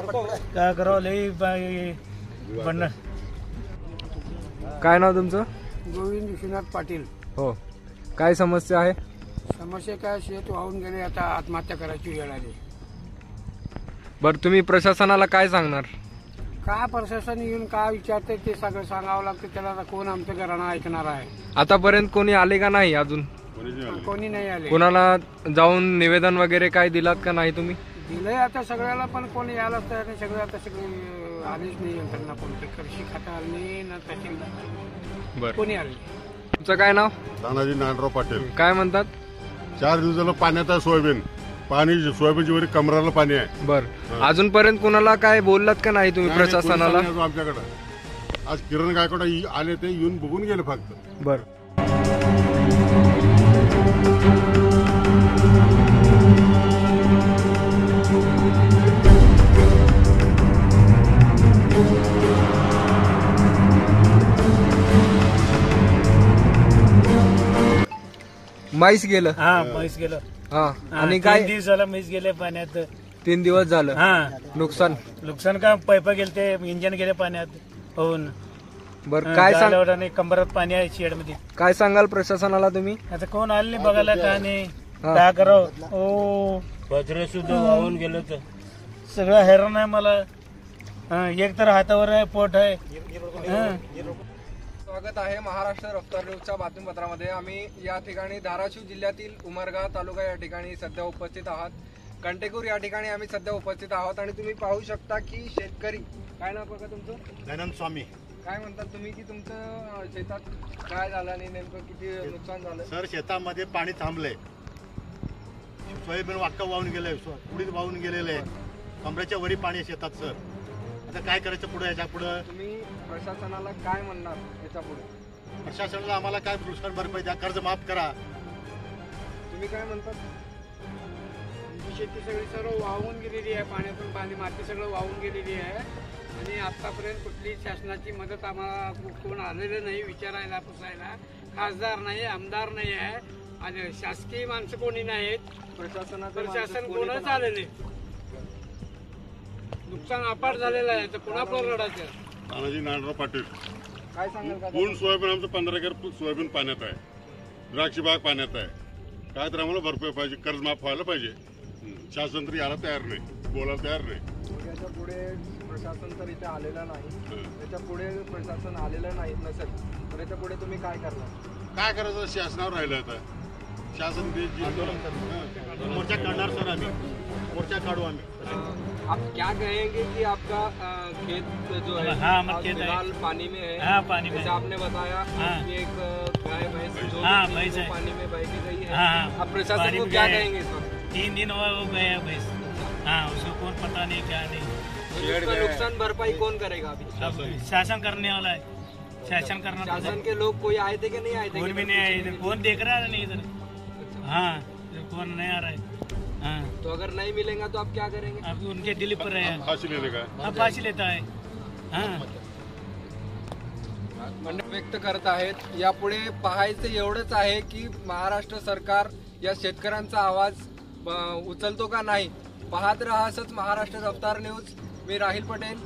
काय करावं लई बनणार. काय नाव तुमचं? गोविंद विश्वनाथ पाटील. हो, काय समस्या आहे? समस्या काय, शेत वाहून गेले, आता आत्महत्या करायची वेळ आली. बरं, तुम्ही प्रशासनाला काय सांगणार? काय प्रशासन येऊन काय विचारते ते सगळं सांगावं लागतं त्याला. आता कोण आमचं घराणं ऐकणार आहे? आतापर्यंत कोणी आले का नाही अजून? कोणी नाही आले. कोणाला जाऊन निवेदन वगैरे काय दिलात का नाही तुम्ही? दिलंय आता सगळ्याला, पण कोणी यायलाच तयार नाही. सगळे आता सगळे आलेच नाही यंत्रणा. कोणते कृषी खातं आले नाही ना तहसीलदार बरं, कोणी आले. तुमचं काय नाव? तानाजी नानराव पाटील. काय म्हणतात? 4 दिवस झालं पाण्यात आहे सोयाबीन. पाणी सोयाबीनच्या वरी कमराला पाणी आहे. बरं, अजूनपर्यंत कोणाला काय बोललात का नाही तुम्ही प्रशासनाला? आमच्याकडे आज किरण गायकवाड आले, ते येऊन बघून गेले फक्त. बरं, म्हैस गेलं. हा म्हैस गेलं. हा, आणि काय? 3 दिवस झालं म्हैस गेले पाण्यात. 3 दिवस झालं. हा, नुकसान का पाईप गेले, ते इंजन गेले पाण्यात होऊन. बरं, काय सांग, आणि कंबरात पाणी आहे शेड मध्ये. काय सांगाल प्रशासनाला तुम्ही? आता कोण आलं नाही बघायला, काय नाही. काय करावं? ओ बजरे सुद्धा वाहून गेलं तर सगळं हैराण आहे मला. एक तर हातावर आहे, पोट आहे. स्वागत आहे महाराष्ट्र रफ्तार न्यूजच्या बातमीपत्रामध्ये. आम्ही या ठिकाणी धाराशिव जिल्ह्यातील उमरगा तालुका या ठिकाणी सध्या उपस्थित आहात. कंटेकूर या ठिकाणी आम्ही सध्या उपस्थित आहोत आणि तुम्ही पाहू शकता की शेतकरी, काय नाव बघा तुमचं? दयानंद स्वामी. काय म्हणतात तुम्ही की तुमचं शेतात काय झालं आणि नेमकं किती नुकसान झालं? सर, शेतामध्ये पाणी थांबले, सोयाबीन वाक्का वाहून गेले, उडीद वाहून गेलेले, कमरेच्या वरी पाणी आहे शेतात. सर, आता काय करायचं पुढे? याच्या पुढे तुम्ही प्रशासनाला काय म्हणणार? याच्या पुढे प्रशासनाला आम्हाला काय नुकसान भरपाई द्या, कर्ज माफ करा. तुम्ही काय म्हणतात? शेती सगळी सर्व वाहून गेलेली आहे. पाण्यातून पाणी, माती सगळं वाहून गेलेली आहे. आणि आतापर्यंत कुठली शासनाची मदत आम्हाला कोण आलेलं नाही विचारायला, पुसायला. खासदार नाही, आमदार नाही आहे, आणि शासकीय माणसं कोणी नाहीत. प्रशासन कोणच आलं नाही. नुकसान अपाट झालेलं आहे, तर कोणापर्यंत रडायचं? तानाजी नानराव पाटील. काय सांगाल का? पूर्ण सोयाबीन आमचं 15 एकर सोयाबीन पाण्यात आहे. द्राक्षी बाग पाण्यात आहे. काय तर आम्हाला भरपाई पाहिजे, कर्ज माफ व्हायला पाहिजे. शासन तरी यायला तयार नाही, बोलायला तयार नाही. याच्या पुढे प्रशासन तर इथे आलेलं नाही. त्याच्या पुढे प्रशासन आलेलं नाही नसेल तर याच्या पुढे तुम्ही काय करणार? काय करायचं? शासनावर राहिलं आता. शासन मोर्चा काढणार सर, आम्ही मोर्चा काढू आम्ही. आप क्या कहेंगे कि आपका खेत जो है फिलहाल पानी में है? हाँ, पानी में। जैसे आपने बताया कि एक गाय भैंस जो है। पानी में बह के गई है। हाँ, आप प्रशासन को क्या कहेंगे इस वक्त? 3 दिन हुआ वो गया भैंस. हाँ, उसको कौन पता नहीं क्या नहीं. इसका नुकसान भरपाई कौन करेगा अभी? शासन करने वाला है. शासन करना. शासन के लोग कोई आए थे कि नहीं आए थे? कोई भी नहीं आए इधर. कौन देख रहा है नहीं इधर. हाँ, कौन नहीं आ रहा है. हाँ, तो अगर नहीं मिलेगा तो आप क्या करेंगे? अब उनके दिल पर है. फाशी लेने का. हाँ, फाशी लेता है. हाँ, व्यक्त करत आहेत. यापुढे पाहायचं एवढंच आहे की महाराष्ट्र सरकार या शेतकऱ्यांचा आवाज उचलतो का नाही. पाहत रहा असंच महाराष्ट्र रफ्तार न्यूज. मी राहिल पटेल.